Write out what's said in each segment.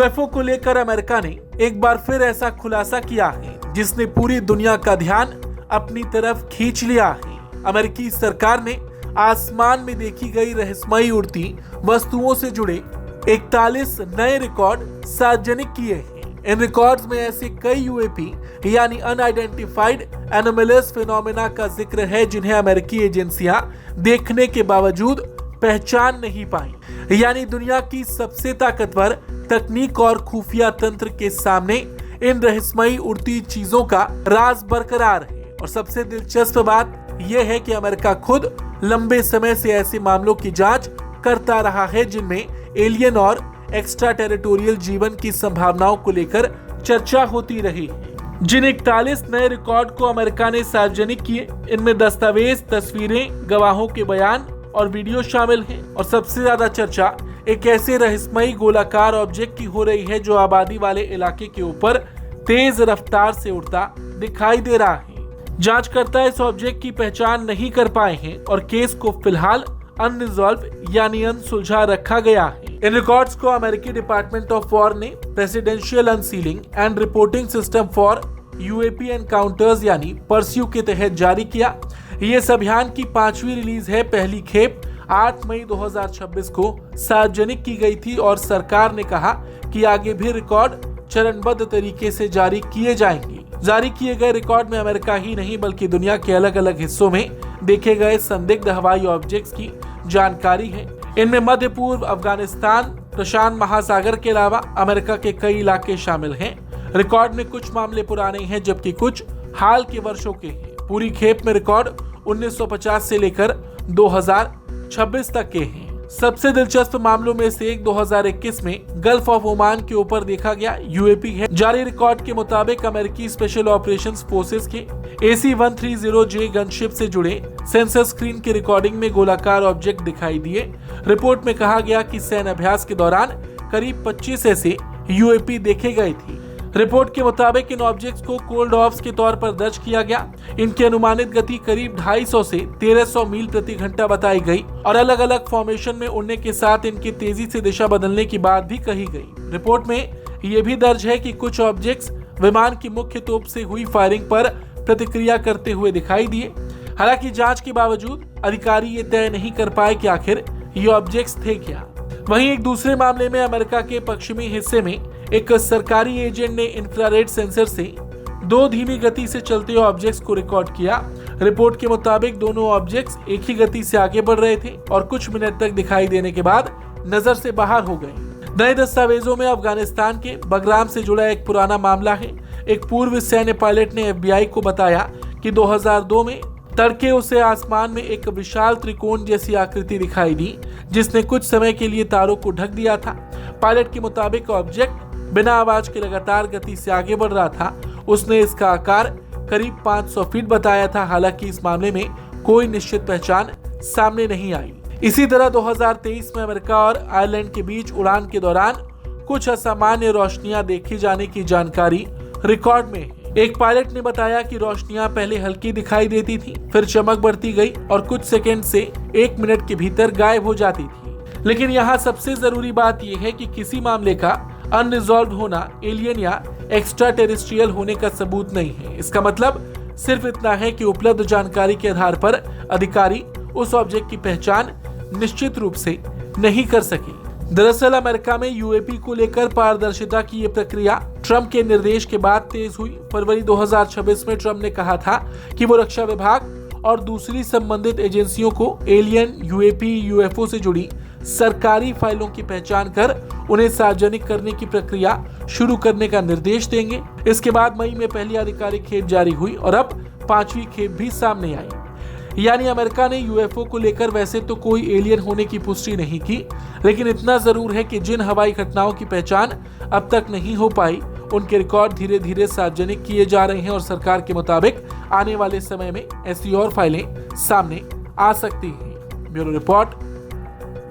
UFO को लेकर America ने एक बार फिर ऐसा खुलासा किया है जिसने पूरी दुनिया का ध्यान अपनी तरफ खींच लिया है। अमेरिकी सरकार ने आसमान में देखी गई रहस्यमयी उड़ती वस्तुओं से जुड़े 41 नए रिकॉर्ड सार्वजनिक किए हैं। इन रिकॉर्ड्स में ऐसे कई यूएपी यानी अनआइडेंटिफाइड एनोमलस फिनोमेना का जिक्र है जिन्हें अमेरिकी एजेंसियां देखने के बावजूद पहचान नहीं पाई। यानी दुनिया की सबसे ताकतवर तकनीक और खुफिया तंत्र के सामने इन रहस्यमयी उड़ती चीजों का राज बरकरार है। और सबसे दिलचस्प बात यह है कि अमेरिका खुद लंबे समय से ऐसे मामलों की जांच करता रहा है जिनमें एलियन और एक्स्ट्रा टेरिटोरियल जीवन की संभावनाओं को लेकर चर्चा होती रही है। जिन 41 नए रिकॉर्ड को अमेरिका ने सार्वजनिक किए, इनमें दस्तावेज, तस्वीरें, गवाहों के बयान और वीडियो शामिल हैं। और सबसे ज्यादा चर्चा एक ऐसे रहस्यमयी गोलाकार ऑब्जेक्ट की हो रही है जो आबादी वाले इलाके के ऊपर तेज रफ्तार से उड़ता दिखाई दे रहा है। जांचकर्ता इस ऑब्जेक्ट की पहचान नहीं कर पाए हैं और केस को फिलहाल अनरिजॉल्व यानी अनसुलझा रखा गया है। इन रिकॉर्ड्स को अमेरिकी डिपार्टमेंट ऑफ वॉर ने presidential unsealing and reporting system for UAP encounters यानी परस्यू के तहत जारी किया। ये इस अभियान की 5वीं रिलीज है। पहली खेप 8 मई 2026 को सार्वजनिक की गई थी और सरकार ने कहा कि आगे भी रिकॉर्ड चरणबद्ध तरीके से जारी किए जाएंगे। जारी किए गए रिकॉर्ड में अमेरिका ही नहीं बल्कि दुनिया के अलग अलग हिस्सों में देखे गए संदिग्ध हवाई ऑब्जेक्ट्स की जानकारी है। इनमें मध्य पूर्व, अफगानिस्तान, प्रशांत महासागर के अलावा अमेरिका के कई इलाके शामिल हैं। रिकॉर्ड में कुछ मामले पुराने हैं जबकि कुछ हाल के वर्षों के हैं। पूरी खेप में रिकॉर्ड 1950 से लेकर 2026 तक के हैं। सबसे दिलचस्प मामलों में से एक 2021 में गल्फ ऑफ ओमान के ऊपर देखा गया यूएपी है। जारी रिकॉर्ड के मुताबिक अमेरिकी स्पेशल ऑपरेशंस फोर्सेस के AC-130J गनशिप से जुड़े सेंसर स्क्रीन की रिकॉर्डिंग में गोलाकार ऑब्जेक्ट दिखाई दिए। रिपोर्ट में कहा गया कि सैन्य अभ्यास के दौरान करीब 25 ऐसे यूएपी देखे गए थे। रिपोर्ट के मुताबिक इन ऑब्जेक्ट्स को कोल्ड ऑप्स के तौर पर दर्ज किया गया। इनकी अनुमानित गति करीब 250 से 1300 मील प्रति घंटा बताई गई और अलग अलग फॉर्मेशन में उड़ने के साथ इनकी तेजी से दिशा बदलने की बात भी कही गई। रिपोर्ट में यह भी दर्ज है कि कुछ ऑब्जेक्ट्स विमान की मुख्य तोप से हुई फायरिंग पर प्रतिक्रिया करते हुए दिखाई दिए। हालांकि जांच के बावजूद अधिकारी ये तय नहीं कर पाए कि आखिर ये ऑब्जेक्ट्स थे क्या। वहीं एक दूसरे मामले में अमेरिका के पश्चिमी हिस्से में एक सरकारी एजेंट ने इंफ्रारेड सेंसर से 2 धीमी गति से चलते ऑब्जेक्ट्स को रिकॉर्ड किया। रिपोर्ट के मुताबिक दोनों ऑब्जेक्ट्स एक ही गति से आगे बढ़ रहे थे और कुछ मिनट तक दिखाई देने के बाद नजर से बाहर हो गए। नए दस्तावेजों में अफगानिस्तान के बगराम से जुड़ा एक पुराना मामला है। एक पूर्व सैन्य पायलट ने FBI को बताया कि 2002 में तड़के उसे आसमान में एक विशाल त्रिकोण जैसी आकृति दिखाई दी जिसने कुछ समय के लिए तारों को ढक दिया था। पायलट के मुताबिक ऑब्जेक्ट बिना आवाज के लगातार गति से आगे बढ़ रहा था। उसने इसका आकार करीब 500 फीट बताया था। हालांकि इस मामले में कोई निश्चित पहचान सामने नहीं आई। इसी तरह 2023 में अमेरिका और आयरलैंड के बीच उड़ान के दौरान कुछ असामान्य रोशनियां देखी जाने की जानकारी रिकॉर्ड में है। एक पायलट ने बताया कि रोशनियां पहले हल्की दिखाई देती थी, फिर चमक बढ़ती गई और कुछ सेकंड से 1 मिनट के भीतर गायब हो जाती थी। लेकिन यहाँ सबसे जरूरी बात यह है कि किसी मामले का अनरिजॉल्व होना एलियन या एक्स्ट्रा टेरेस्ट्रियल होने का सबूत नहीं है। इसका मतलब सिर्फ इतना है कि उपलब्ध जानकारी के आधार पर अधिकारी उस ऑब्जेक्ट की पहचान निश्चित रूप से नहीं कर सके। दरअसल अमेरिका में यूएपी को लेकर पारदर्शिता की ये प्रक्रिया ट्रंप के निर्देश के बाद तेज हुई। फरवरी 2026 में ट्रंप ने कहा था कि वो रक्षा विभाग और दूसरी संबंधित एजेंसियों को एलियन, यूएपी, यूएफओ से जुड़ी सरकारी फाइलों की पहचान कर उन्हें सार्वजनिक करने की प्रक्रिया शुरू करने का निर्देश देंगे। इसके बाद मई में पहली आधिकारिक खेप जारी हुई और अब 5वीं खेप भी सामने आई। यानी अमेरिका ने यूएफओ को लेकर वैसे तो कोई एलियन होने की पुष्टि नहीं की, लेकिन इतना जरूर है कि जिन हवाई घटनाओं की पहचान अब तक नहीं हो पाई उनके रिकॉर्ड धीरे धीरे सार्वजनिक किए जा रहे हैं और सरकार के मुताबिक आने वाले समय में ऐसी और फाइलें सामने आ सकती हैं। Bureau report,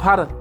Bharat.